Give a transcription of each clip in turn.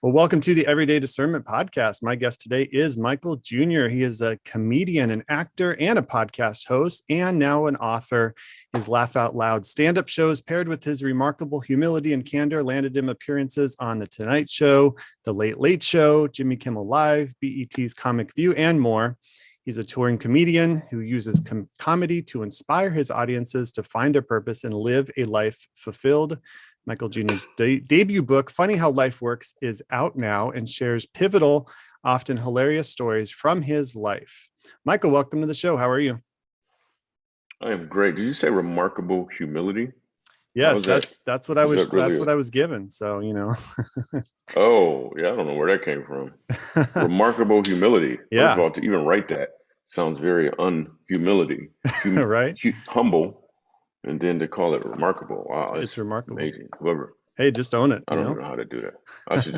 Well, welcome to the Everyday Discernment podcast. My guest today is Michael Jr. He is a comedian, an actor, and a podcast host, and now an author. His Laugh Out Loud stand-up shows, paired with his remarkable humility and candor, landed him appearances on The Tonight Show, The Late Late Show, Jimmy Kimmel Live, BET's Comic View, and more. He's a touring comedian who uses comedy to inspire his audiences to find their purpose and live a life fulfilled. Michael Jr.'s debut book, Funny How Life Works, is out now and shares pivotal, often hilarious stories from his life. Michael, welcome to the show. How are you? I am great. Did you say remarkable humility? How Yes, is that? that's what I Is was that really that's what I was given. So, Oh, yeah, I don't know where that came from. Remarkable humility. First of yeah, all, to even write that sounds very unhumility, right. humble, and then to call it remarkable. Wow, It's that's remarkable. amazing. Whoever, Hey, just own it, I don't even know how to do that. I should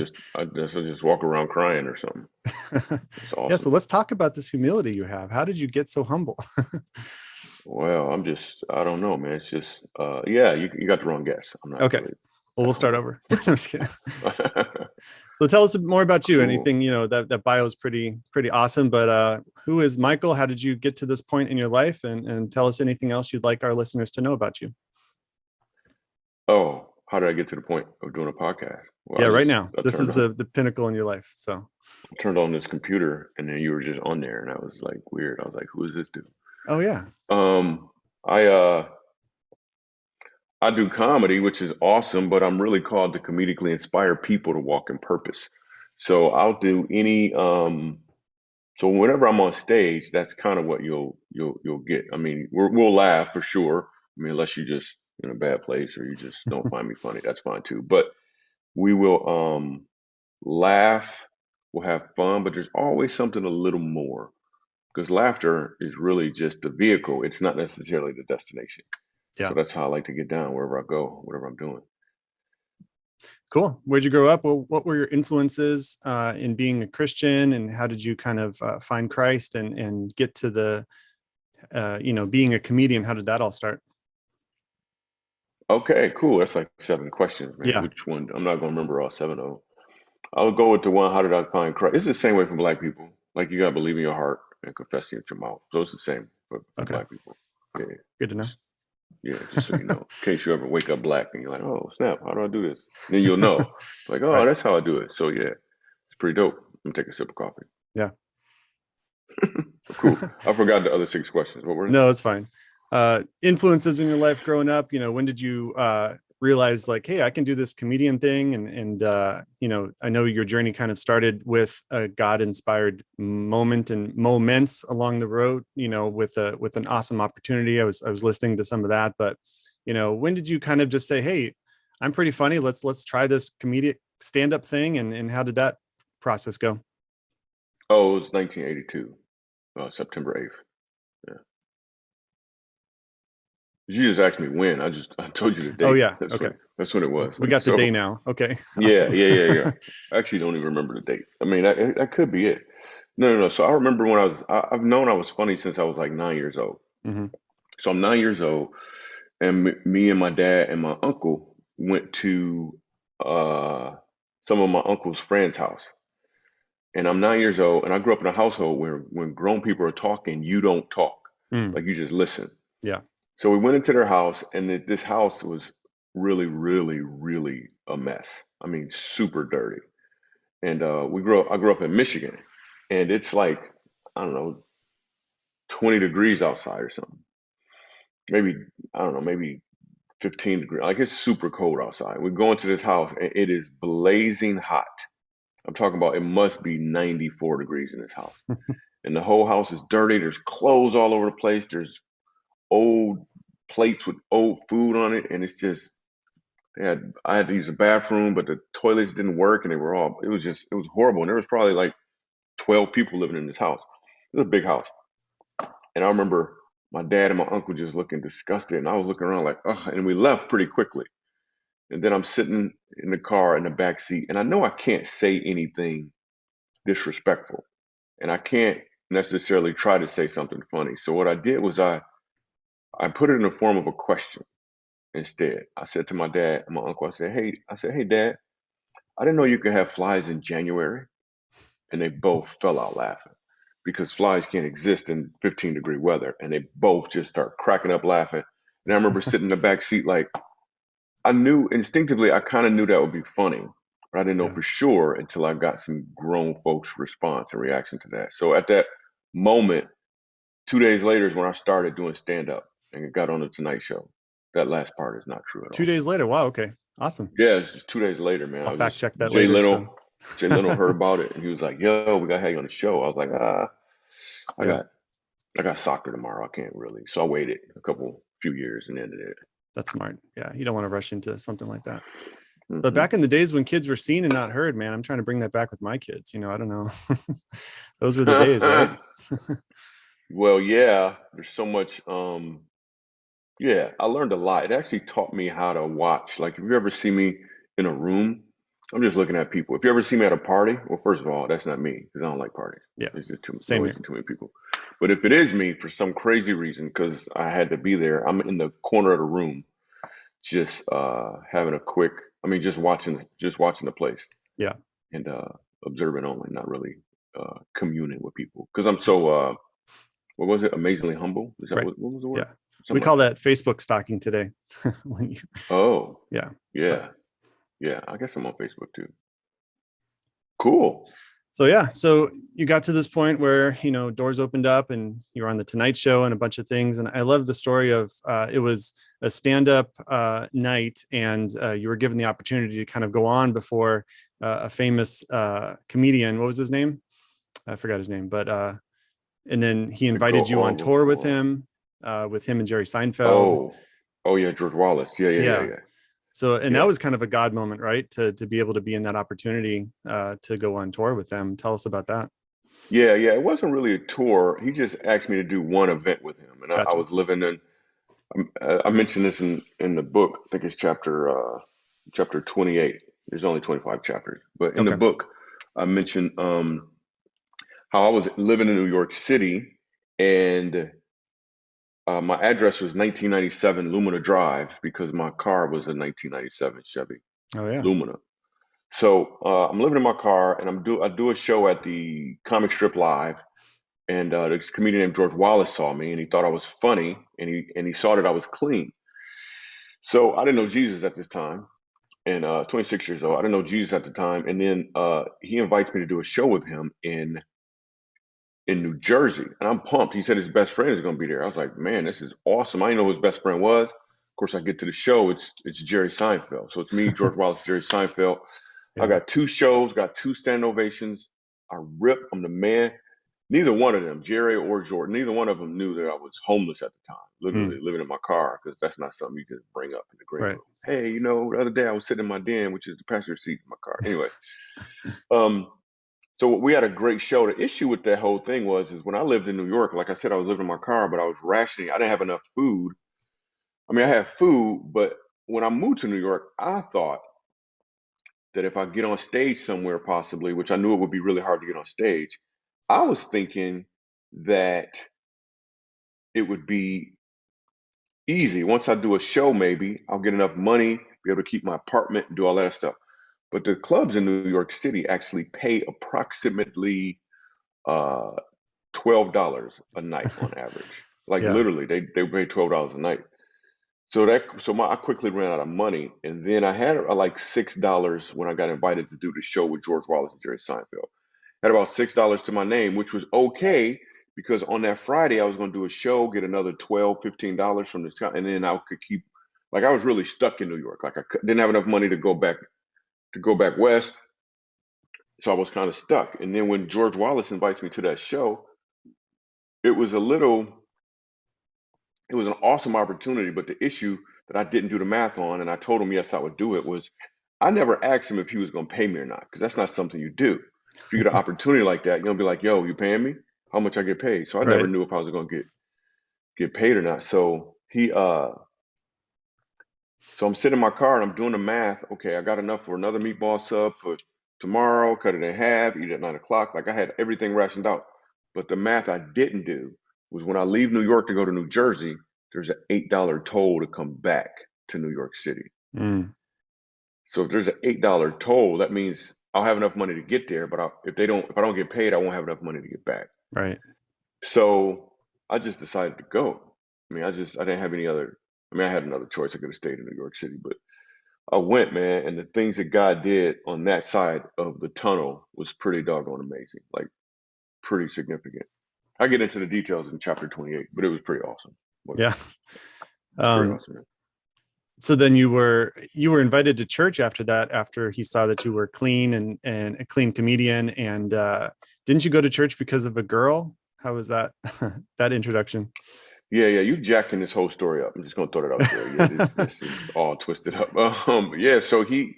just walk around crying or something. It's Yeah, so awesome. let's talk about this humility you have. How did you get so humble? Well, I don't know, man. It's just, yeah, you got the wrong guess. I'm not Okay. really Well, that we'll start humble. over. I'm just kidding. So tell us more about you. Cool. Anything, that bio is pretty awesome, but who is Michael? How did you get to this point in your life? And tell us anything else you'd like our listeners to know about you. Oh, how did I get to the point of doing a podcast? Well, Yeah, right now. I This turned is on the pinnacle in your life. So, turned on this computer, and then you were just on there, and I was like weird. I was like, who is this dude? oh yeah. I I do comedy, which is awesome, but I'm really called to comedically inspire people to walk in purpose. So I'll do any so whenever I'm on stage, that's kind of what you'll get. I mean, we'll laugh for sure. I mean, unless you just in a bad place or you just don't find me funny, that's fine too. But we will laugh, we'll have fun, but there's always something a little more because laughter is really just the vehicle. It's not necessarily the destination. Yeah. So that's how I like to get down wherever I go, whatever I'm doing. Cool. Where'd you grow up? Well, what were your influences in being a Christian, and how did you kind of find Christ and get to the being a comedian? How did that all start? Okay, cool. That's like 7 questions, man. Yeah. Which one? I'm not gonna remember all 7 of them. I'll go with the one. How did I find Christ? It's the same way for Black people. Like you gotta believe in your heart and confess it with your mouth. So it's the same for Okay. Black people. Yeah, Good to know. just yeah, just so you know, in case you ever wake up Black and you're like, oh snap, how do I do this? Then you'll know, like, oh, Right. that's how I do it. So yeah, it's pretty dope. I'm gonna take a sip of coffee. Yeah. Cool. I forgot the other 6 questions. What were they? No, it's fine. Influences in your life growing up, when did you realize like, hey, I can do this comedian thing? And I know your journey kind of started with a God-inspired moment and moments along the road, with an awesome opportunity. I was listening to some of that, but when did you kind of just say, hey, I'm pretty funny. Let's try this comedic stand-up thing. And how did that process go? Oh, it was 1982, September 8th. Yeah. You just asked me when. I told you the Oh date. yeah. That's Okay. when that's when it was. We got the day So now. Okay. yeah, Awesome. yeah, yeah, yeah. I actually don't even remember the date. I mean, that could be it. No, no, no. So I remember when I've known I was funny since I was like 9 years old. Hmm. So I'm 9 years old, and me and my dad and my uncle went to uh, some of my uncle's friend's house. And I'm 9 years old, and I grew up in a household where when grown people are talking, you don't talk. Mm, Like you just listen. yeah. So we went into their house, and this house was really, really, really a mess. I mean, super dirty. And I grew up in Michigan, and it's like, I don't know, 20 degrees outside or something. Maybe, I don't know, maybe 15 degrees. Like it's super cold outside. We go into this house, and it is blazing hot. I'm talking about it must be 94 degrees in this house. And the whole house is dirty. There's clothes all over the place. There's old plates with old food on it, and it's just I had to use the bathroom, but the toilets didn't work, and it was horrible. And there was probably like 12 people living in this house. It was a big house, and I remember my dad and my uncle just looking disgusted, and I was looking around like, ugh, and we left pretty quickly. And then I'm sitting in the car in the back seat, and I know I can't say anything disrespectful, and I can't necessarily try to say something funny. So what I did was I put it in the form of a question instead. I said to my dad and my uncle, I said, hey, Dad, I didn't know you could have flies in January. And they both fell out laughing because flies can't exist in 15-degree weather. And they both just start cracking up laughing. And I remember sitting in the back seat, like, I knew instinctively, I kind of knew that would be funny, but I didn't know Yeah. for sure until I got some grown folks' response and reaction to that. So at that moment, 2 days later is when I started doing stand up and got on the Tonight Show. That last part is not true at 2 days all. later. Wow. Okay. Awesome. Yeah, it's just 2 days later, man. I'll I was fact just check that later. So Jay Leno heard about it and he was like, "Yo, we got to have you on the show." I was like, I yeah, got I got soccer tomorrow. I can't really. So I waited few years and ended it. that's smart. Yeah. You don't want to rush into something like that. But Hmm. back in the days when kids were seen and not heard, man, I'm trying to bring that back with my kids. I don't know. Those were the days, right? Well, yeah, there's so much. Yeah, I learned a lot. It actually taught me how to watch. Like, if you ever see me in a room, I'm just looking at people. If you ever see me at a party, well, first of all, that's not me because I don't like parties. Yeah. It's just too much Same noise here. and too many people. But if it is me for some crazy reason, because I had to be there, I'm in the corner of the room, just having a quick. I mean, just watching the place Yeah. and observing only, not really communing with people. Because I'm so what was it? Amazingly humble. Is that Right. what was the word? Yeah. We Something like call that. that Facebook stalking today. When you, Oh, yeah. But yeah. Yeah, I guess I'm on Facebook too. Cool. so yeah, so you got to this point where doors opened up and you were on the Tonight Show and a bunch of things. And I love the story of it was a stand-up night, and you were given the opportunity to kind of go on before a famous comedian. What was his name? I forgot his name, but and then he To go invited you on on tour before. with him and Jerry Seinfeld. Oh, oh yeah, George Wallace. Yeah, yeah, yeah, Yeah. yeah, So, and that yeah. was kind of a God moment, right? To be able to be in that opportunity to go on tour with them. Tell us about that. Yeah, yeah. It wasn't really a tour. He just asked me to do one event with him, and I Gotcha. was living in. I mentioned this in the book. I think it's chapter 28. There's only 25 chapters, but in the Okay. book, I mentioned how I was living in New York City, and my address was 1997 Lumina Drive because my car was a 1997 Chevy Oh yeah. Lumina. So I'm living in my car, and I do a show at the Comic Strip Live, and this comedian named George Wallace saw me, and he thought I was funny, and he saw that I was clean. So I didn't know Jesus at this time, and 26 years old. I didn't know Jesus at the time, and then he invites me to do a show with him in New Jersey, and I'm pumped. He said his best friend is going to be there. I was like, man, this is awesome. I didn't know who his best friend was. Of course, I get to the show. It's Jerry Seinfeld. So it's me, George Wallace, Jerry Seinfeld. I Yeah. got two shows, got two stand ovations. I rip. I'm the man. Neither one of them, Jerry or Jordan, neither one of them knew that I was homeless at the time, literally Mm, living in my car, because that's not something you just bring up in the green right. room. Hey, the other day I was sitting in my den, which is the passenger seat in my car. Anyway, um, so we had a great show. The issue with that whole thing is when I lived in New York, like I said, I was living in my car, but I was rationing. I didn't have enough food. I mean, I had food, but when I moved to New York, I thought that if I get on stage somewhere, possibly, which I knew it would be really hard to get on stage, I was thinking that it would be easy. Once I do a show, maybe I'll get enough money, be able to keep my apartment and do all that stuff. But the clubs in New York City actually pay approximately uh, $12 a night on average. Like Yeah. literally, they pay $12 a night. I quickly ran out of money, and then I had like $6 when I got invited to do the show with George Wallace and Jerry Seinfeld. Had about $6 to my name, which was okay because on that Friday I was going to do a show, get another $12, $15 from this, and then I could keep. Like I was really stuck in New York. Like didn't have enough money to go back west, so I was kind of stuck. And then when George Wallace invites me to that show, it was a little it was an awesome opportunity, but the issue that I didn't do the math on, and I told him yes, I would do it, was I never asked him if he was going to pay me or not, because that's not something you do. If you get an opportunity like that, you're gonna be like, "Yo, you paying me? How much I get paid?" So I never Right. knew if I was going to get paid or not. So I'm sitting in my car and I'm doing the math. Okay, I got enough for another meatball sub for tomorrow. Cut it in half. Eat at 9 o'clock. Like I had everything rationed out. But the math I didn't do was when I leave New York to go to New Jersey, there's an $8 toll to come back to New York City. Mm, So if there's an $8 toll, that means I'll have enough money to get there, but if I don't get paid, I won't have enough money to get back. Right. So I just decided to go. I mean, I didn't have any other. I mean, I had another choice. I could have stayed in New York City, but I went, man, and the things that God did on that side of the tunnel was pretty doggone amazing, like pretty significant. I get into the details in chapter 28, but it was pretty awesome. Yeah. Pretty awesome, man. So then you were invited to church after that, after he saw that you were clean and a clean comedian. And didn't you go to church because of a girl? How was that that introduction? Yeah, you jacking this whole story up. I'm just gonna throw that out there. Yeah, this is all twisted up. Yeah, so he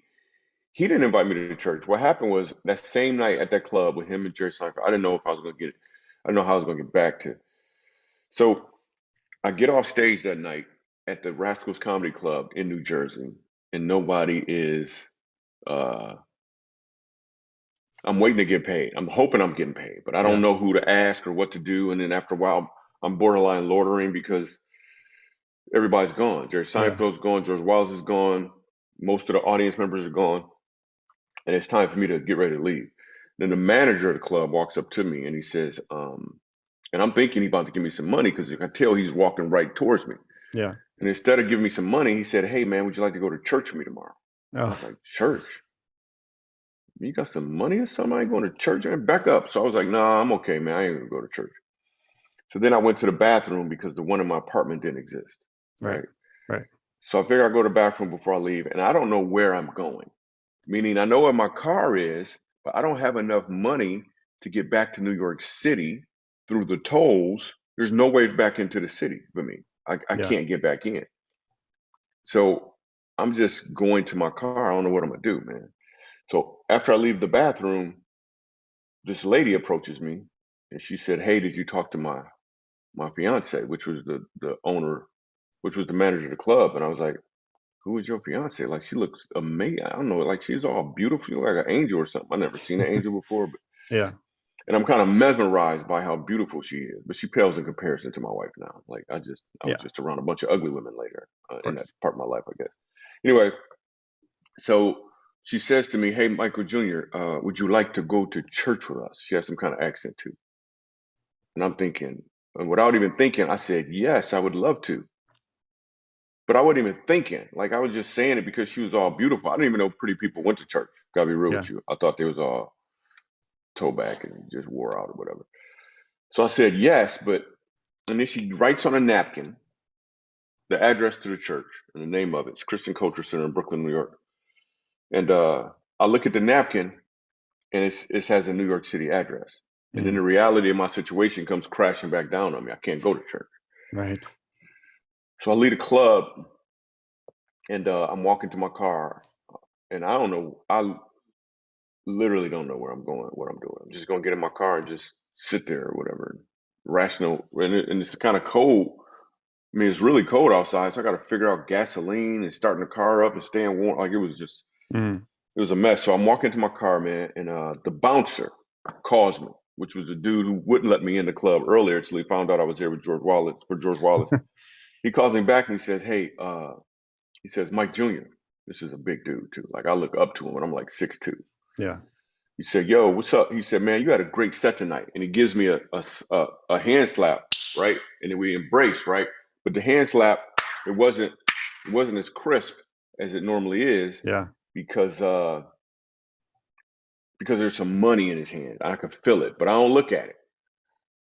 didn't invite me to church. What happened was that same night at that club with him and Jerry Seinfeld, I didn't know if I was gonna get it. I didn't know how I was gonna get back to. So I get off stage that night at the Rascals Comedy Club in New Jersey, and nobody is. Uh, I'm waiting to get paid. I'm hoping I'm getting paid, but I don't know who to ask or what to do. And then after a while, I'm borderline loitering because everybody's gone. Jerry Seinfeld's gone. George Wallace is gone. Most of the audience members are gone, and it's time for me to get ready to leave. Then the manager of the club walks up to me and he says, and I'm thinking he's about to give me some money because I can tell he's walking right towards me. Yeah. And instead of giving me some money, he said, "Hey, man, would you like to go to church with me tomorrow?" I Oh, was like, "Church? You got some money or something? I ain't going to church." And back up. So I was like, "Nah, I'm okay, man. I ain't gonna go to church." So then I went to the bathroom because the one in my apartment didn't exist. right. Right. So I figure I'll go to the bathroom before I leave, and I don't know where I'm going. Meaning I know where my car is, but I don't have enough money to get back to New York City through the tolls. There's no way back into the city for me. I can't get back in. So I'm just going to my car. I don't know what I'm gonna do, man. So after I leave the bathroom, this lady approaches me and she said, "Hey, did you talk to my fiance, which was the owner, which was the manager of the club?" And I was like, "Who is your fiance? Like, she looks amazing. I don't know, like she's all beautiful, like an angel or something. I've never seen an angel before, but Yeah. and I'm kind of mesmerized by how beautiful she is, but she pales in comparison to my wife now. Like I was Yeah. just around a bunch of ugly women later Of in that course. part of my life, I guess. Anyway, so she says to me, "Hey, Michael Jr., would you like to go to church with us?" She has some kind of accent too. And I'm thinking, and without even thinking, I said, "Yes, I would love to." But I wasn't even thinking. Like I was just saying it because she was all beautiful. I didn't even know pretty people went to church. Gotta be real Yeah. with you. I thought they was all toe back and just wore out or whatever. So I said yes, but and then she writes on a napkin the address to the church and the name of it. It's Christian Culture Center in Brooklyn, New York. And I look at the napkin and it has a New York City address. And then Mm. the reality of my situation comes crashing back down on me. I can't go to church. Right. So I leave the club and I'm walking to my car and I don't know. I literally don't know where I'm going, what I'm doing. I'm just gonna get in my car and just sit there or whatever. Rational, and it's kind of cold. I mean, it's really cold outside, so I got to figure out gasoline and starting the car up and staying warm. Like Mm. it was a mess. So I'm walking to my car, man, and the bouncer calls me, which was the dude who wouldn't let me in the club earlier until he found out I was there with George Wallace for George Wallace. He calls me back and he says, "Hey," he says, "Mike Jr." This is a big dude too. Like I look up to him, and I'm like 6'2". Yeah. He said, "Yo, what's up?" He said, "Man, you had a great set tonight." And he gives me a hand slap, right? And then we embrace, right? But the hand slap, it wasn't as crisp as it normally is Yeah. because there's some money in his hand. I could feel it, but I don't look at it.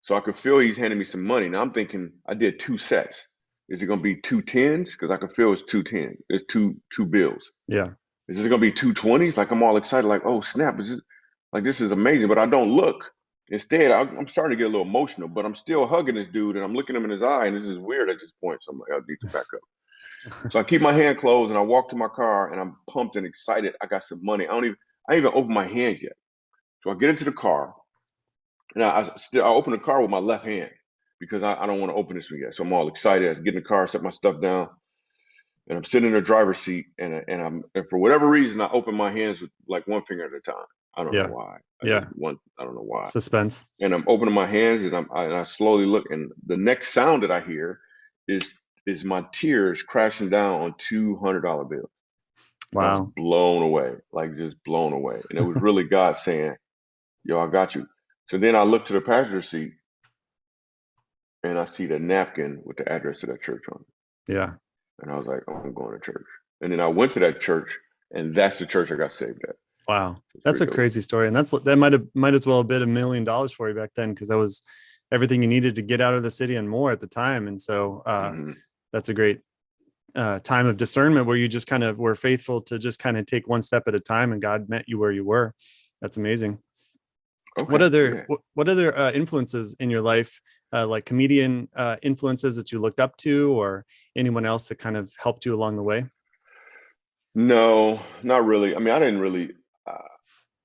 So I could feel he's handing me some money. Now I'm thinking I did two sets. Is it gonna be two tens? Because I could feel it's two tens. It's two bills. Yeah. Is this gonna be two twenties? Like I'm all excited, like, oh snap, is this like this is amazing, but I don't look. Instead, I'm starting to get a little emotional, but I'm still hugging this dude and I'm looking him in his eye, and this is weird at this point. So I'm like, I need to back up. So I keep my hand closed and I walk to my car and I'm pumped and excited. I got some money. I ain't even open my hands yet. So I get into the car and I open the car with my left hand because I don't want to open this one yet. So I'm all excited. I get in the car, set my stuff down, and I'm sitting in the driver's seat, and for whatever reason, I open my hands with like one finger at a time. I don't know Yeah. why. Yeah. I don't know why. Suspense. And I'm opening my hands, and I slowly look, and the next sound that I hear is my tears crashing down on $200 bills. And I was Wow. blown away, like just blown away. And it was really God saying, yo, I got you. So then I looked to the passenger seat and I see the napkin with the address of that church on it. Yeah. And I was like, oh, I'm going to church. And then I went to that church, and that's the church I got saved at. Wow. It's That's pretty a dope. crazy story. And that might as well have been $1 million for you back then, because that was everything you needed to get out of the city and more at the time. And so Hmm. that's a great time of discernment where you just kind of were faithful to just kind of take one step at a time, and God met you where you were. That's amazing. Okay. Yeah. What other influences in your life, like comedian influences that you looked up to, or anyone else that kind of helped you along the way? No, not really. I mean, I didn't really. Uh,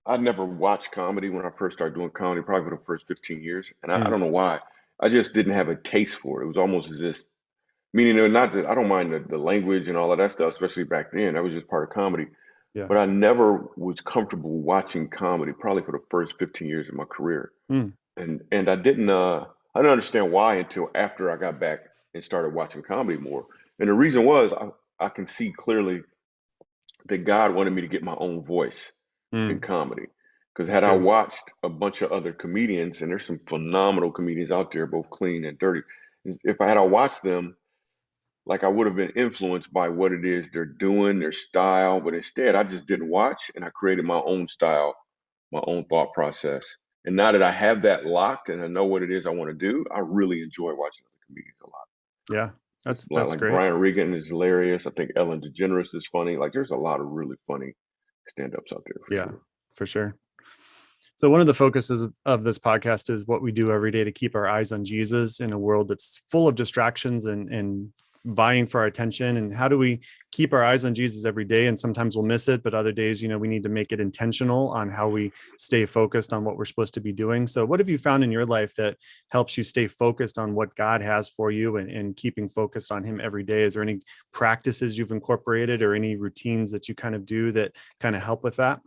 I never watched comedy when I first started doing comedy, probably for the first 15 years, and I Mm, don't know why. I just didn't have a taste for it. It was almost as if, meaning, not that I don't mind the language and all of that stuff, especially back then. That was just part of comedy. yeah. But I never was comfortable watching comedy, probably for the first 15 years of my career. Mm, And I didn't understand why until after I got back and started watching comedy more. And the reason was I can see clearly that God wanted me to get my own voice in mm, comedy. Because that's had I good. watched a bunch of other comedians, and there's some phenomenal comedians out there, both clean and dirty, if I had I watched them, like I would have been influenced by what it is they're doing, their style. But instead, I just didn't watch, and I created my own style, my own thought process. And now that I have that locked and I know what it is I want to do, I really enjoy watching other comedians a lot. Yeah, It's that's like great. Brian Regan is hilarious. I think Ellen DeGeneres is funny. Like there's a lot of really funny stand-ups out there for Yeah, sure. for sure. So one of the focuses of this podcast is what we do every day to keep our eyes on Jesus in a world that's full of distractions and vying for our attention. And how do we keep our eyes on Jesus every day? And sometimes we'll miss it, but other days, we need to make it intentional on how we stay focused on what we're supposed to be doing. So what have you found in your life that helps you stay focused on what God has for you, and keeping focused on him every day? Is there any practices you've incorporated or any routines that you kind of do that kind of help with that?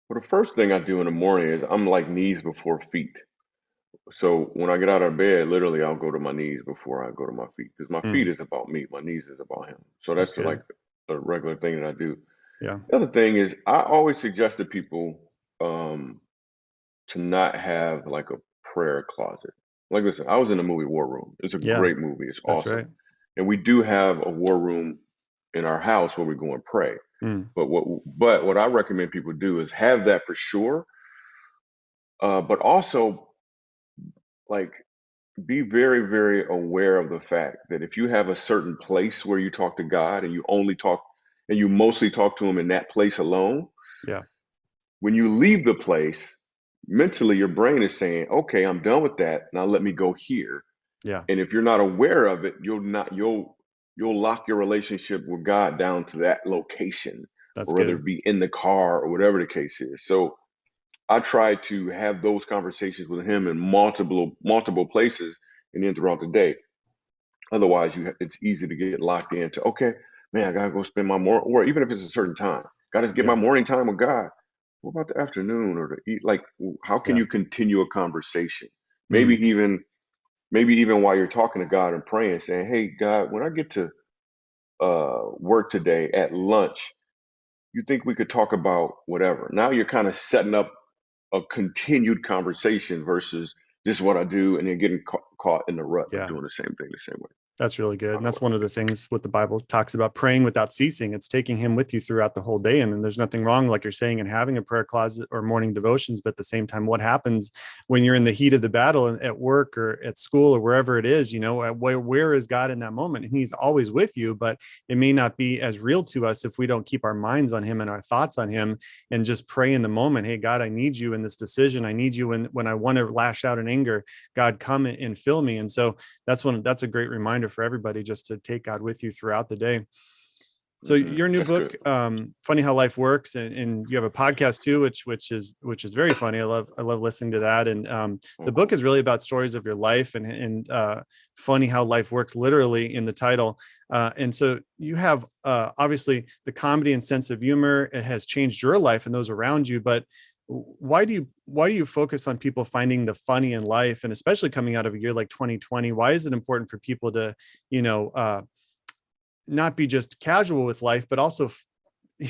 Well, the first thing I do in the morning is I'm like knees before feet. So when I get out of bed, literally I'll go to my knees before I go to my feet because my feet Mm, is about me, my knees is about him. So that's that's like good. a regular thing that I do. Yeah. The other thing is I always suggest to people um, to not have like a prayer closet. Like listen, I was in the movie War Room. It's a Yeah, great movie. It's that's awesome. right. And we do have a war room in our house where we go and pray. Mm, But what I recommend people do is have that for sure. But also like be very, very aware of the fact that if you have a certain place where you talk to God and you mostly talk to him in that place alone, yeah, when you leave the place, mentally your brain is saying, okay, I'm done with that. Now let me go here. yeah, And if you're not aware of it, you'll lock your relationship with God down to that location, that's or whether good. it be in the car or whatever the case is. So I try to have those conversations with him in multiple places and then throughout the day. Otherwise, it's easy to get locked into, okay, man, I gotta go spend my morning, or even if it's a certain time, gotta get my Yeah, morning time with God. What about the afternoon or the eat? Like, how can yeah. you continue a conversation? Maybe Mm, even, maybe even while you're talking to God and praying, saying, "Hey, God, when I get to work today at lunch, you think we could talk about whatever?" Now you're kind of setting up a continued conversation versus just what I do and then getting caught in the rut of yeah. doing the same thing the same way. That's really good. By And the that's way. one of the things what the Bible talks about, praying without ceasing. It's taking him with you throughout the whole day. And then there's nothing wrong, like you're saying, in having a prayer closet or morning devotions. But at the same time, what happens when you're in the heat of the battle at work or at school or wherever it is, where is God in that moment? And he's always with you, but it may not be as real to us if we don't keep our minds on him and our thoughts on him and just pray in the moment. Hey, God, I need you in this decision. I need you when I want to lash out in anger. God, come and fill me. And so that's a great reminder for everybody, just to take God with you throughout the day. So your new That's book, good. Funny How Life Works, and you have a podcast too, which is very funny. I love listening to that. And Oh, the book cool. is really about stories of your life, and funny how life works, literally in the title. And so you have obviously the comedy and sense of humor. It has changed your life and those around you, but why do you focus on people finding the funny in life, and especially coming out of a year like 2020? Why is it important for people to you know uh, not be just casual with life, but also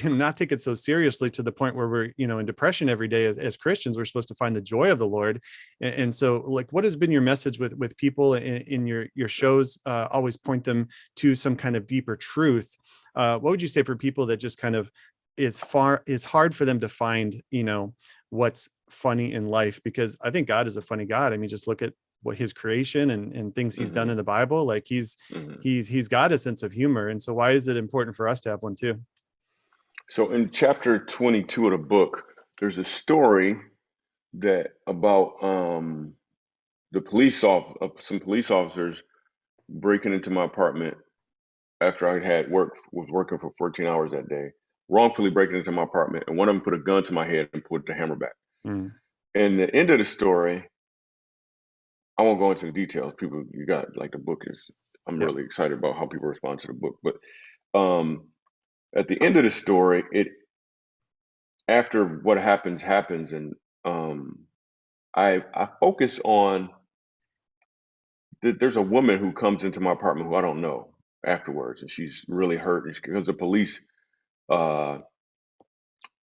not take it so seriously to the point where we're, in depression every day. As Christians, we're supposed to find the joy of the Lord. And so, like, what has been your message with people in your shows? Always point them to some kind of deeper truth. What would you say for people that just kind of is hard for them to find, what's funny in life? Because I think God is a funny God. I mean, just look at what his creation and things he's done Hmm. in the Bible. Like Hmm. he's got a sense of humor. And so why is it important for us to have one too? So in chapter 22 of the book, there's a story that about some police officers breaking into my apartment after I was working for 14 hours that day, wrongfully breaking into my apartment, and one of them put a gun to my head and put the hammer back. Mm, And the end of the story, I won't go into the details. People, you got like the book is. I'm yeah. really excited about how people respond to the book. But at the end of the story, it after what happens, and I focus on there's a woman who comes into my apartment who I don't know afterwards, and she's really hurt, and because uh,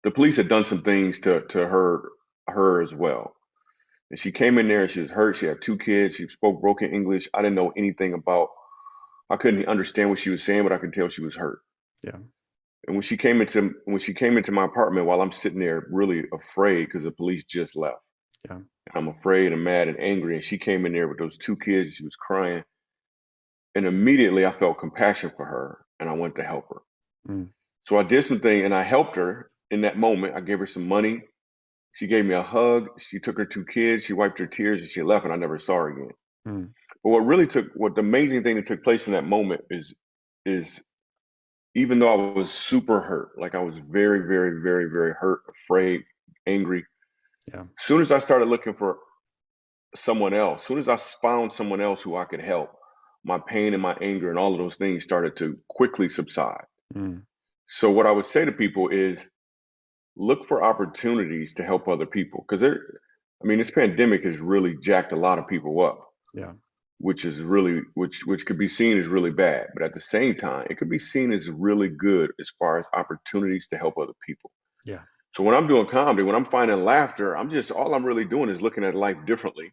the police had done some things to her as well. And she came in there and she was hurt. She had two kids. She spoke broken English. I didn't know anything about. I couldn't understand what she was saying, but I could tell she was hurt. Yeah. And when she came into my apartment while I'm sitting there really afraid because the police just left. Yeah. I'm afraid and mad and angry. And she came in there with those two kids. And she was crying. And immediately I felt compassion for her and I went to help her. Mm, So I did something and I helped her in that moment. I gave her some money. She gave me a hug. She took her two kids. She wiped her tears and she left and I never saw her again. mm, But what the amazing thing that took place in that moment is even though I was super hurt, like I was very, very, very, very hurt, afraid, angry. yeah. As soon as I started looking for someone else, as soon as I found someone else who I could help, my pain and my anger and all of those things started to quickly subside. Mm, So what I would say to people is look for opportunities to help other people because this pandemic has really jacked a lot of people up, yeah. which could be seen as really bad, but at the same time, it could be seen as really good as far as opportunities to help other people. Yeah. So when I'm doing comedy, when I'm finding laughter, all I'm really doing is looking at life differently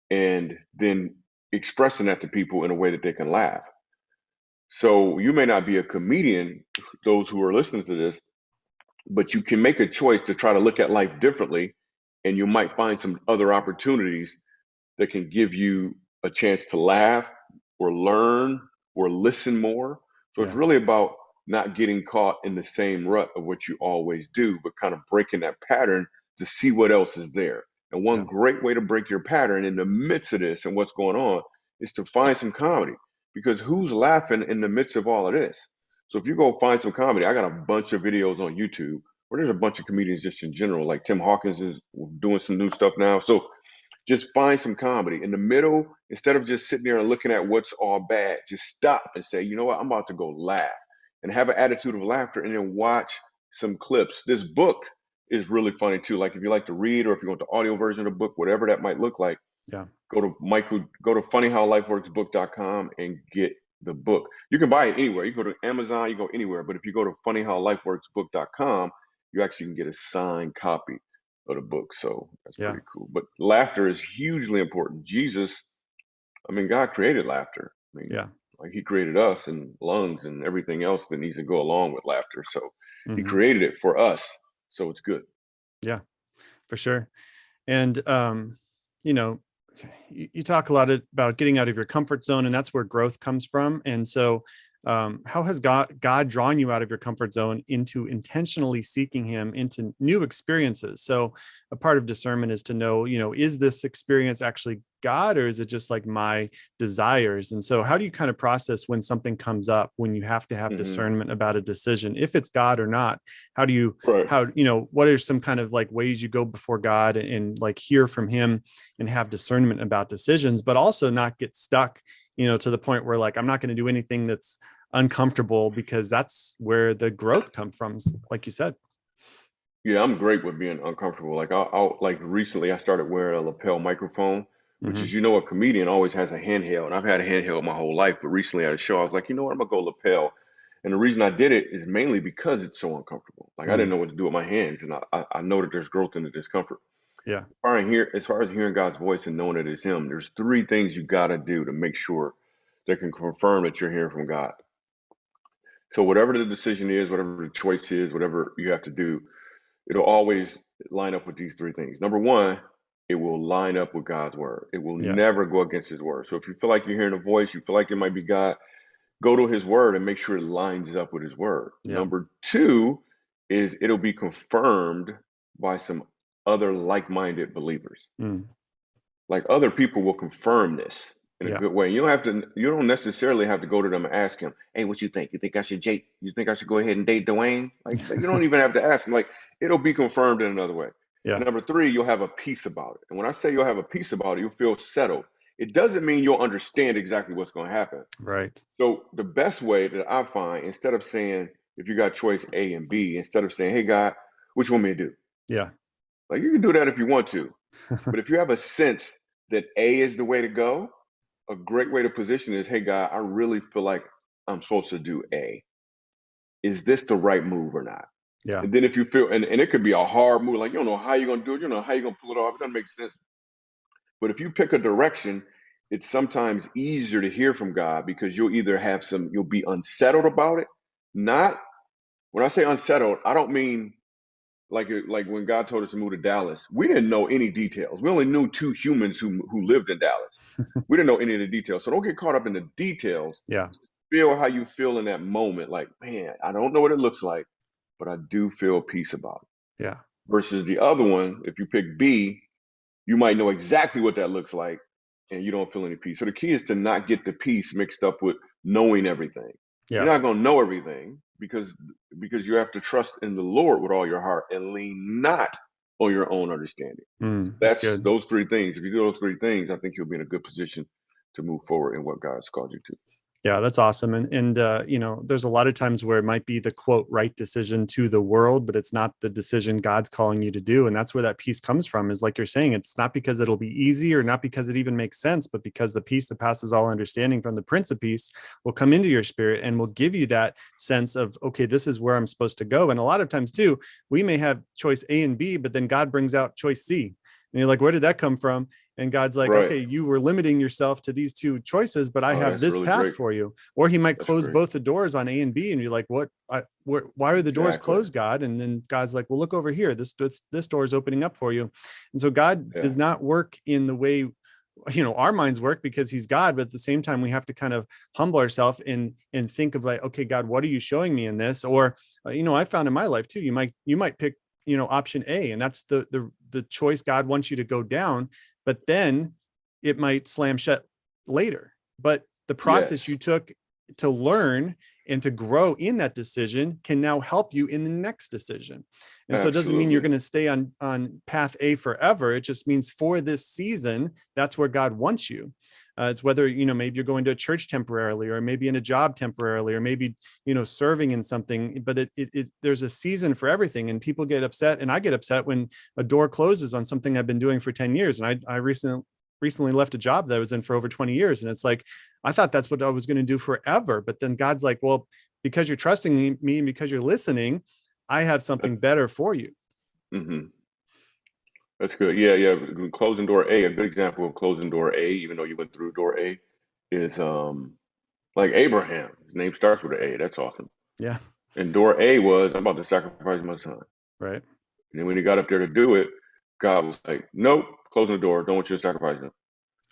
and then expressing that to people in a way that they can laugh. So you may not be a comedian, those who are listening to this, but you can make a choice to try to look at life differently, and you might find some other opportunities that can give you a chance to laugh or learn or listen more. So it's Yeah. really about not getting caught in the same rut of what you always do, but kind of breaking that pattern to see what else is there. And one Yeah. great way to break your pattern in the midst of this and what's going on is to find some comedy because who's laughing in the midst of all of this? So if you go find some comedy, I got a bunch of videos on YouTube where there's a bunch of comedians just in general, like Tim Hawkins is doing some new stuff now. So just find some comedy in the middle instead of just sitting there and looking at what's all bad. Just stop and say, you know what, I'm about to go laugh and have an attitude of laughter and then watch some clips. This book is really funny too. Like if you like to read or if you want the audio version of the book, whatever that might look like, Yeah. go to funnyhowlifeworksbook.com and get the book. You can buy it anywhere. You go to Amazon, you go anywhere. But if you go to funnyhowlifeworksbook.com, you actually can get a signed copy of the book. So that's Yeah. pretty cool. But laughter is hugely important. God created laughter. Yeah. Like he created us and lungs and everything else that needs to go along with laughter. So he Hmm. created it for us. So it's good. Yeah, for sure. And, you know, you talk a lot about getting out of your comfort zone, and that's where growth comes from. And so, how has God drawn you out of your comfort zone into intentionally seeking Him into new experiences? So, a part of discernment is to know, is this experience actually God, or is it just like my desires? And so, how do you kind of process when something comes up when you have to have Hmm. discernment about a decision, if it's God or not? How do you Right. what are some kind of like ways you go before God and like hear from Him and have discernment about decisions, but also not get stuck, to the point where like, I'm not going to do anything that's uncomfortable, because that's where the growth comes from, like you said. Yeah, I'm great with being uncomfortable. Like I'll like recently I started wearing a lapel microphone, which Hmm. is, a comedian always has a handheld. And I've had a handheld my whole life, but recently at a show, I was like, you know what, I'm gonna go lapel. And the reason I did it is mainly because it's so uncomfortable. Like I didn't Mm. know what to do with my hands, and I know that there's growth in the discomfort. Yeah. As far as hearing God's voice and knowing it is Him, there's three things you got to do to make sure that can confirm that you're hearing from God. So whatever the decision is, whatever the choice is, whatever you have to do, it'll always line up with these three things. Number one, it will line up with God's word. It will Yeah. never go against His word. So if you feel like you're hearing a voice, you feel like it might be God, go to His word and make sure it lines up with His word. Yeah. Number two is it'll be confirmed by some other like-minded believers. Mm. Like other people will confirm this in a Yeah. good way. You don't necessarily have to go to them and ask him, hey, what you think? You think I should go ahead and date Dwayne? Like you don't even have to ask him. Like it'll be confirmed in another way. Yeah. And number three, you'll have a peace about it. And when I say you'll have a peace about it, you'll feel settled. It doesn't mean you'll understand exactly what's going to happen. Right. So the best way that I find, instead of saying, if you got choice A and B, instead of saying, hey God, what you want me to do? Yeah. Like you can do that if you want to. But if you have a sense that A is the way to go, a great way to position is, hey, God, I really feel like I'm supposed to do A. Is this the right move or not? Yeah. And then if you feel, and it could be a hard move, like you don't know how you're going to do it, you don't know how you're going to pull it off, it doesn't make sense. But if you pick a direction, it's sometimes easier to hear from God because you'll be unsettled about it. Not, when I say unsettled, I don't mean like when God told us to move to Dallas, we didn't know any details. We only knew two humans who lived in Dallas. We didn't know any of the details. So don't get caught up in the details. Yeah. Feel how you feel in that moment. Like, man, I don't know what it looks like, but I do feel peace about it. Yeah. Versus the other one, if you pick B, you might know exactly what that looks like and you don't feel any peace. So the key is to not get the peace mixed up with knowing everything. You're Yeah. not going to know everything because you have to trust in the Lord with all your heart and lean not on your own understanding. Mm. That's That's good. those three things. If you do those three things, I think you'll be in a good position to move forward in what God's called you to. Yeah, that's awesome. And there's a lot of times where it might be the quote right decision to the world, but it's not the decision God's calling you to do. And that's where that peace comes from, is like you're saying, it's not because it'll be easy or not because it even makes sense, but because the peace that passes all understanding from the Prince of Peace will come into your spirit and will give you that sense of, okay, this is where I'm supposed to go. And a lot of times too, we may have choice A and B, but then God brings out choice C. And you're like, where did that come from? And God's like, Right. okay, you were limiting yourself to these two choices, but I Oh, have that's this really path great. for you. Or He might That's close great. both the doors on A and B, and you're like, what? Why are the doors Exactly. closed, God? And then God's like, well, look over here. This door is opening up for you. And so God Yeah. does not work in the way our minds work, because He's God. But at the same time, we have to kind of humble ourselves and think of like, okay, God, what are you showing me in this? Or I found in my life too, you might pick option A, and that's the choice God wants you to go down, but then it might slam shut later. But the process you Yes. took to learn and to grow in that decision can now help you in the next decision. And so it doesn't mean you're Absolutely. going to stay on path A forever. It just means for this season, that's where God wants you. It's whether, maybe you're going to a church temporarily, or maybe in a job temporarily, or maybe, serving in something, but there's a season for everything. And people get upset, and I get upset when a door closes on something I've been doing for 10 years. And I recently left a job that I was in for over 20 years. And it's like, I thought that's what I was going to do forever. But then God's like, well, because you're trusting me and because you're listening, I have something better for you. Mm-hmm. That's good. Yeah, yeah. Closing door A, a good example of closing door A, even though you went through door A, is like Abraham. His name starts with an A. That's awesome. Yeah. And door A was, I'm about to sacrifice my son. Right. And then when he got up there to do it, God was like, nope, closing the door. Don't want you to sacrifice him.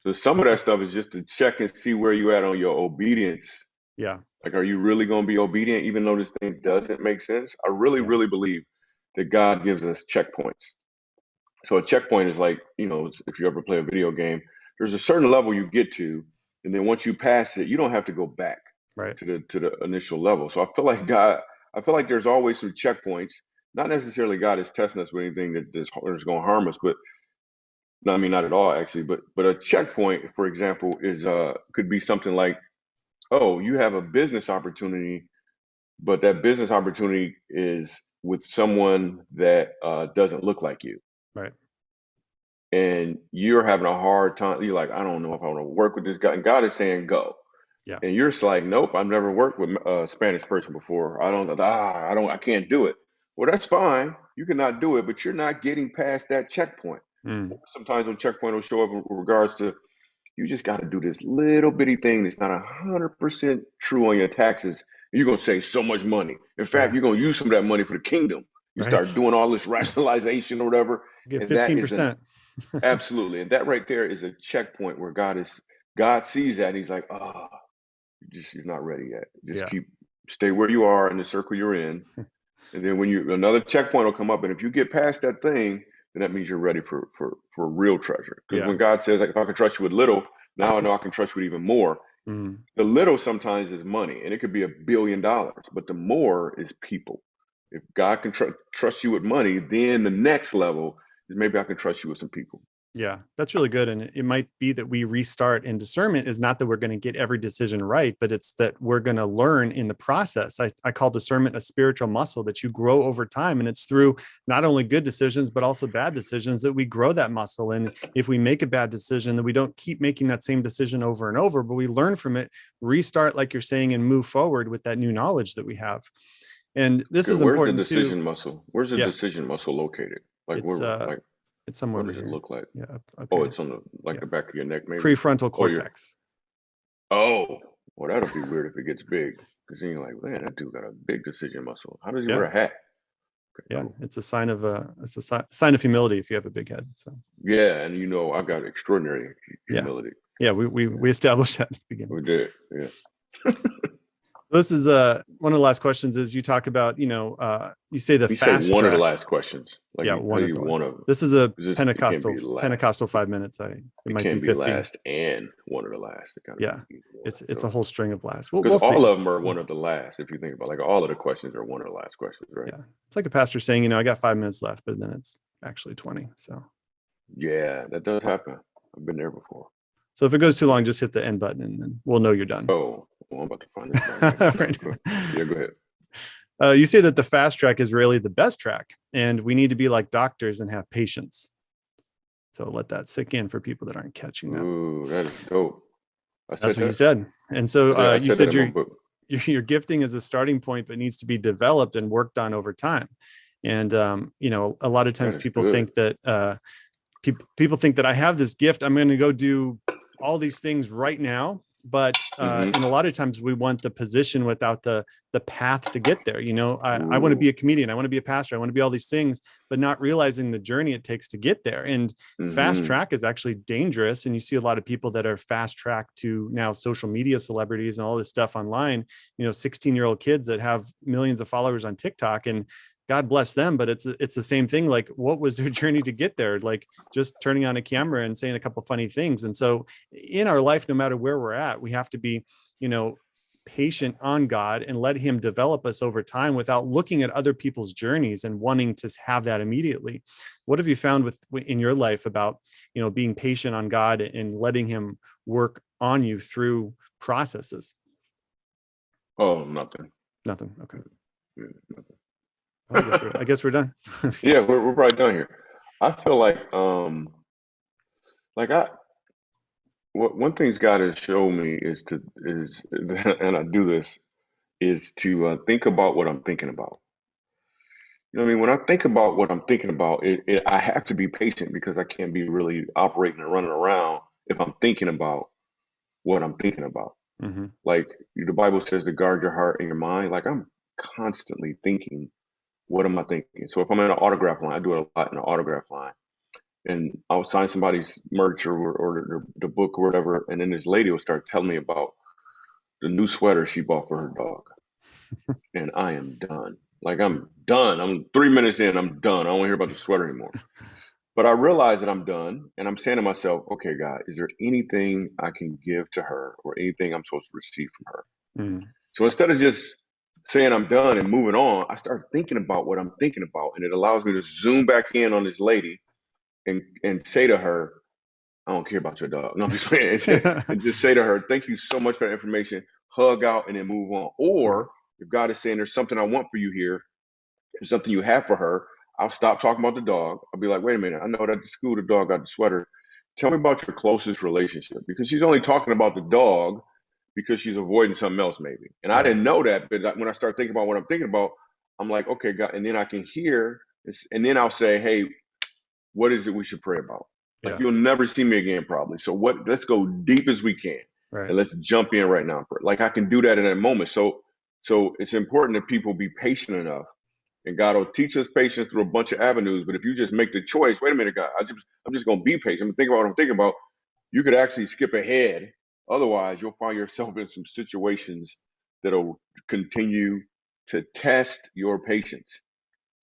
So some of that stuff is just to check and see where you at on your obedience. Yeah. Like, are you really going to be obedient even though this thing doesn't make sense? I really, Yeah. really believe that God gives us checkpoints. So a checkpoint is like, if you ever play a video game, there's a certain level you get to, and then once you pass it, you don't have to go back Right. to the initial level. So I feel like there's always some checkpoints. Not necessarily God is testing us with anything that's going to harm us, but no, I mean not at all actually. But a checkpoint, for example, is could be something like, oh, you have a business opportunity, but that business opportunity is with someone that doesn't look like you. Right. and you're having a hard time. You're like, I don't know if I want to work with this guy. And God is saying, go. Yeah. And you're just like, nope, I've never worked with a Spanish person before. I can't do it. Well, that's fine. You cannot do it, but you're not getting past that checkpoint. Mm. Sometimes a checkpoint will show up in regards to, you just got to do this little bitty thing that's not 100% true on your taxes. You're going to save so much money. In fact, Yeah. you're going to use some of that money for the kingdom. You start Right. doing all this rationalization or whatever. Get And that is an 15%. absolutely. And that right there is a checkpoint where God sees that and he's like, you're not ready yet. Just Yeah. stay where you are in the circle you're in. And then when another checkpoint will come up, and if you get past that thing, then that means you're ready for real treasure. Because Yeah. when God says, like, if I can trust you with little, now I know I can trust you with even more. Mm. The little sometimes is money, and it could be $1 billion, but the more is people. If God can trust you with money, then the next level is maybe I can trust you with some people. Yeah, that's really good. And it might be that we restart, and discernment is not that we're going to get every decision right, but it's that we're going to learn in the process. I call discernment a spiritual muscle that you grow over time. And it's through not only good decisions, but also bad decisions that we grow that muscle. And if we make a bad decision, then we don't keep making that same decision over and over, but we learn from it, restart, like you're saying, and move forward with that new knowledge that we have. And this Good. is Where's the important too. decision muscle? Where's the Yeah, decision muscle located? Like it's uh like it's somewhere what over does it here. look like? Yeah, up Oh, here. it's on Yeah. the back of your neck, maybe. Prefrontal Oh, you're cortex. oh, well, that'll be weird if it gets big. Because then you're like, man, that dude got a big decision muscle. How does he wear Yeah. a hat? Okay, Yeah. cool. It's a sign of sign of humility if you have a big head. So Yeah, and I got extraordinary yeah. humility. Yeah, we established that at the beginning. We did, yeah. This is one of the last questions is you talk about, you say the You say fast one of the track. last questions. Like, Yeah, how one do of you the last. one of This is a it can't be last. Pentecostal 5 minutes. It It might be can't be 15. last and one of the last. It gotta be Yeah. It's a whole string of last. because We'll all see. of them are one of the last. If you think about, like, all of the questions are one of the last questions, right? Yeah. It's like a pastor saying, I got 5 minutes left, but then it's actually 20. Yeah, that does happen. I've been there before. So if it goes too long, just hit the end button and then we'll know you're done. Oh, well, I'm about to find this. Right. Yeah, go ahead. You say that the fast track is really the best track, and we need to be like doctors and have patience. So let that sink in for people that aren't catching that. Ooh, that is dope. That's what you said. And so I you said said that in my book. your gifting is a starting point, but needs to be developed and worked on over time. And a lot of times people think that people think that I have this gift. I'm going to go do all these things right now. But and a lot of times we want the position without the path to get there. I want to be a comedian. I want to be a pastor. I want to be all these things, but not realizing the journey it takes to get there. And fast track is actually dangerous. And you see a lot of people that are fast tracked to now social media celebrities and all this stuff online, 16-year-old kids that have millions of followers on TikTok, and God bless them, but it's the same thing. Like, what was their journey to get there? Like just turning on a camera and saying a couple funny things. And so in our life, no matter where we're at, we have to be, patient on God and let him develop us over time without looking at other people's journeys and wanting to have that immediately. What have you found in your life about, being patient on God and letting him work on you through processes? Oh, nothing. Nothing. Okay. Yeah, nothing. I guess we're done. Yeah, we're probably done here. I feel like one thing God has shown me is and I do this, is to think about what I'm thinking about. You know what I mean? When I think about what I'm thinking about, I have to be patient because I can't be really operating and running around if I'm thinking about what I'm thinking about. Mm-hmm. Like the Bible says to guard your heart and your mind. Like I'm constantly thinking, what am I thinking? So if I'm in an autograph line, I do it a lot in an autograph line. And I'll sign somebody's merch or the book or whatever, and then this lady will start telling me about the new sweater she bought for her dog. And I am done. Like I'm done. I'm 3 minutes in, I'm done. I don't want to hear about the sweater anymore. But I realize that I'm done, and I'm saying to myself, okay, God, is there anything I can give to her or anything I'm supposed to receive from her? Mm. So instead of just saying I'm done and moving on, I start thinking about what I'm thinking about, and it allows me to zoom back in on this lady and say to her, I don't care about your dog. No, I'm just saying, and just say to her, thank you so much for that information, hug out, and then move on. Or if God is saying there's something I want for you here, there's something you have for her, I'll stop talking about the dog. I'll be like, wait a minute, I know that at the school the dog got the sweater. Tell me about your closest relationship, because she's only talking about the dog because she's avoiding something else maybe. And I Right. didn't know that, but when I start thinking about what I'm thinking about, I'm like, okay, God, and then I can hear, and then I'll say, hey, what is it we should pray about? Like, Yeah. you'll never see me again, probably. So let's go deep as we can, Right. and let's jump in right now. Like, I can do that in that moment. So it's important that people be patient enough, and God will teach us patience through a bunch of avenues. But if you just make the choice, wait a minute, God, I'm just going to be patient. I'm thinking about what I'm thinking about. You could actually skip ahead. Otherwise, you'll find yourself in some situations that'll continue to test your patience.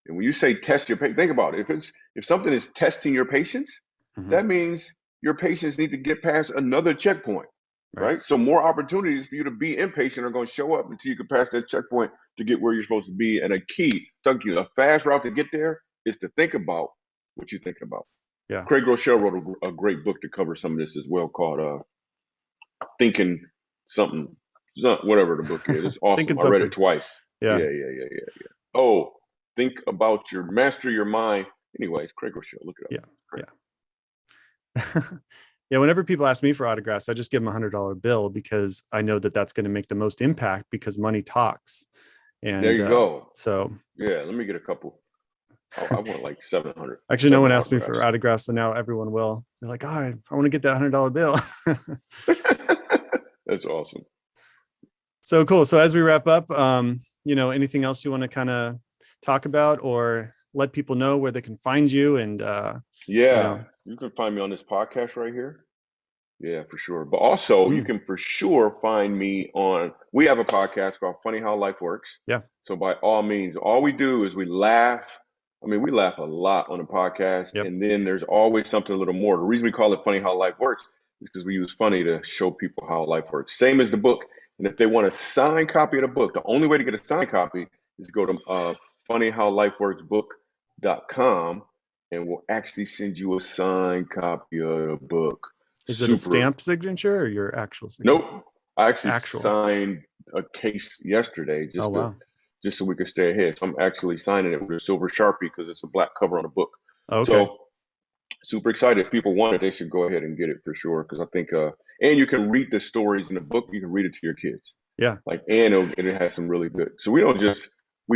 And when you say test your patience, think about it. If something is testing your patience, Hmm. that means your patients need to get past another checkpoint, Right. right? So more opportunities for you to be impatient are going to show up until you can pass that checkpoint to get where you're supposed to be. And a fast route to get there is to think about what you're thinking about. Yeah. Craig Rochelle wrote a great book to cover some of this as well, called Thinking something, whatever the book is. It's Thinking awesome. I read it something. twice. Yeah. Yeah. Oh, think about your master your mind. Anyways, Craig Rochelle, look it up. Yeah. Great. Yeah. Yeah. Whenever people ask me for autographs, I just give them $100 bill because I know that that's going to make the most impact because money talks. There And you go. so Yeah, let me get a couple. I want like 700, actually, no one 700 asked me for autographs. autographs. So now everyone will. They're like, oh, I want to get that $100 bill. That's awesome. So cool. So as we wrap up, anything else you want to kind of talk about or let people know where they can find you and, Yeah, you can find me on this podcast right here. Yeah, for sure. But also, you mm, can for sure find me on. We have a podcast called Funny How Life Works. yeah, So by all means, all we do is we laugh. I mean, we laugh a lot on the podcast, yep. and then there's always something a little more. The reason we call it Funny How Life Works is because we use funny to show people how life works. Same as the book. And if they want a signed copy of the book, the only way to get a signed copy is to go to funnyhowlifeworksbook.com, and we'll actually send you a signed copy of the book. Is it a Super. stamp signature or your actual signature? Nope. I actually Actual. signed a case yesterday Oh, wow. just so we could stay ahead. So I'm actually signing it with a silver Sharpie because it's a black cover on a book. Okay. So super excited. If people want it, they should go ahead and get it for sure. Because I think, and you can read the stories in the book. You can read it to your kids. Yeah. Like, and it has some really good. So we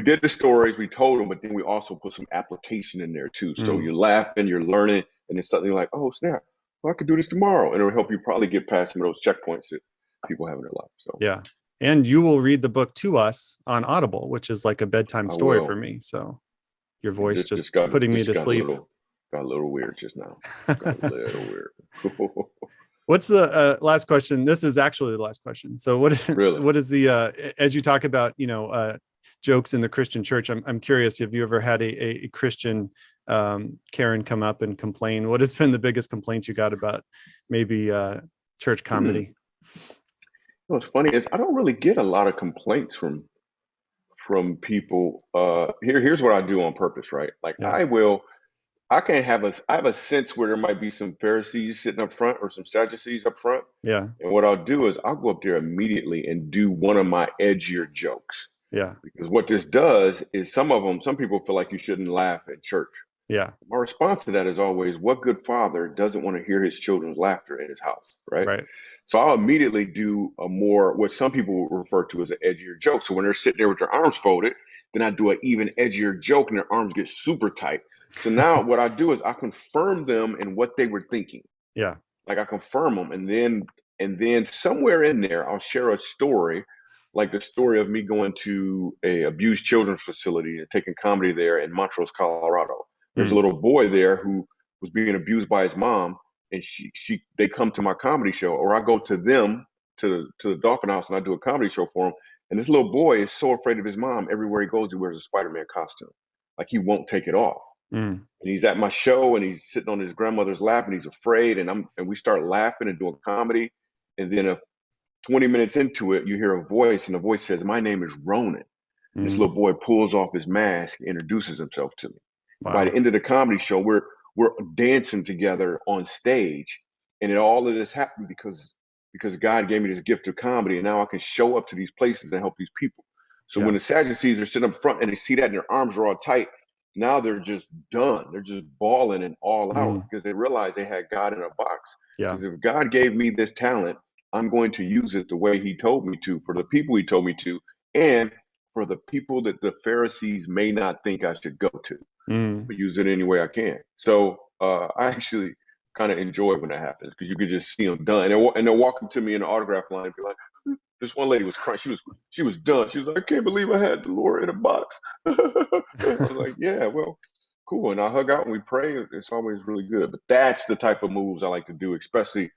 did the stories, we told them, but then we also put some application in there too. So Mm, you're laughing, you're learning, and it's something like, oh snap, well, I could do this tomorrow, and it'll help you probably get past some of those checkpoints that people have in their life. So yeah. And you will read the book to us on Audible, which is like a bedtime I story for will. me. So your And voice this just just got putting me just to sleep. got a little weird just now. Got a little weird. What's the last question? This is actually the last question. So Really? what is the as you talk about jokes in the Christian church? I'm curious. Have you ever had a Christian Karen come up and complain? What has been the biggest complaint you got about maybe church Hmm. comedy? What's funny is I don't really get a lot of complaints from people. Here's what I do on purpose, right? Like Yeah, I have a sense where there might be some Pharisees sitting up front or some Sadducees up front. yeah, And what I'll do is I'll go up there immediately and do one of my edgier jokes. yeah, Because what this does is some people feel like you shouldn't laugh at church. yeah. My response to that is always, what good father doesn't want to hear his children's laughter in his house, right? Right. So I'll immediately do a more, what some people refer to as an edgier joke. So when they're sitting there with their arms folded, then I do an even edgier joke and their arms get super tight. So now what I do is I confirm them in what they were thinking. Yeah. Like I confirm them, and then somewhere in there I'll share a story, like the story of me going to a abused children's facility and taking comedy there in Montrose, Colorado. There's a Mm, little boy there who was being abused by his mom, and they come to my comedy show, or I go to them to the Dolphin House and I do a comedy show for him. And this little boy is so afraid of his mom. Everywhere he goes, he wears a Spider-Man costume, like he won't take it off. mm, And he's at my show and he's sitting on his grandmother's lap and he's afraid, and we start laughing and doing comedy. And then 20 minutes into it, you hear a voice, and the voice says, my name is Ronan. And this mm. little boy pulls off his mask, introduces himself to me. And by the Wow. end of the comedy show, we're dancing together on stage. And all of this happened because God gave me this gift of comedy, and now I can show up to these places and help these people. So Yeah. when the Sadducees are sitting up front and they see that and their arms are all tight, now they're just done. They're just balling and all out Mm, because they realize they had God in a box. yeah. Because if God gave me this talent, I'm going to use it the way he told me to, for the people he told me to, and for the people that the Pharisees may not think I should go to. I'm Mm, gonna use it any way I can. So I actually kind of enjoy when that happens because you could just see them done, and they'll walk up to me in the autograph line and be like, "This one lady was crying. She was done. She was like, I can't believe I had the Lord in a box." I was like, "Yeah, well, cool." And I hug out and we pray. It's always really good. But that's the type of moves I like to do, especially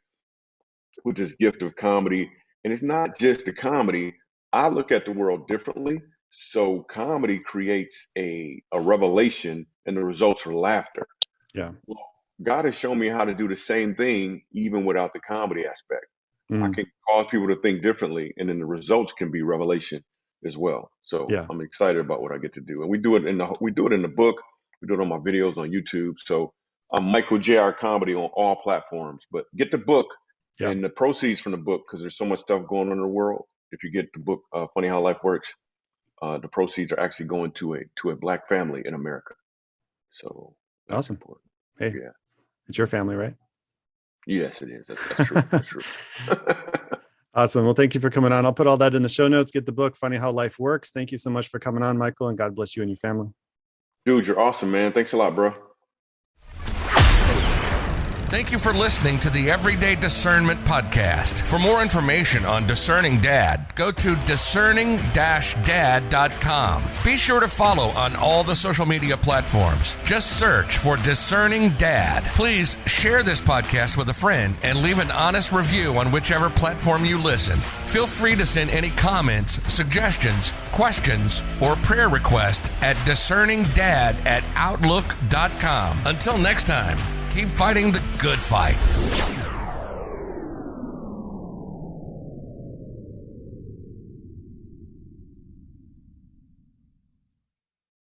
with this gift of comedy. And it's not just the comedy. I look at the world differently. So comedy creates a revelation and the results are laughter. yeah. Well, God has shown me how to do the same thing even without the comedy aspect. I Mm, can cause people to think differently, and then the results can be revelation as well. So yeah. I'm excited about what I get to do, and we do it in the book. We do it on my videos on YouTube. So I'm Michael Jr. Comedy on all platforms. But get the book Yeah. and the proceeds from the book because there's so much stuff going on in the world. If you get the book, Funny How Life Works, the proceeds are actually going to a Black family in America. So that's Awesome. important. Hey, Yeah. it's your family, right? Yes, it is. That's true. That's true. Awesome. Well, thank you for coming on. I'll put all that in the show notes. Get the book, Funny How Life Works. Thank you so much for coming on, Michael, and God bless you and your family. Dude, you're awesome, man. Thanks a lot, bro. Thank you for listening to the Everyday Discernment Podcast. For more information on Discerning Dad, go to discerning-dad.com. Be sure to follow on all the social media platforms. Just search for Discerning Dad. Please share this podcast with a friend and leave an honest review on whichever platform you listen. Feel free to send any comments, suggestions, questions, or prayer requests at discerningdad@outlook.com. Until next time, keep fighting the good fight.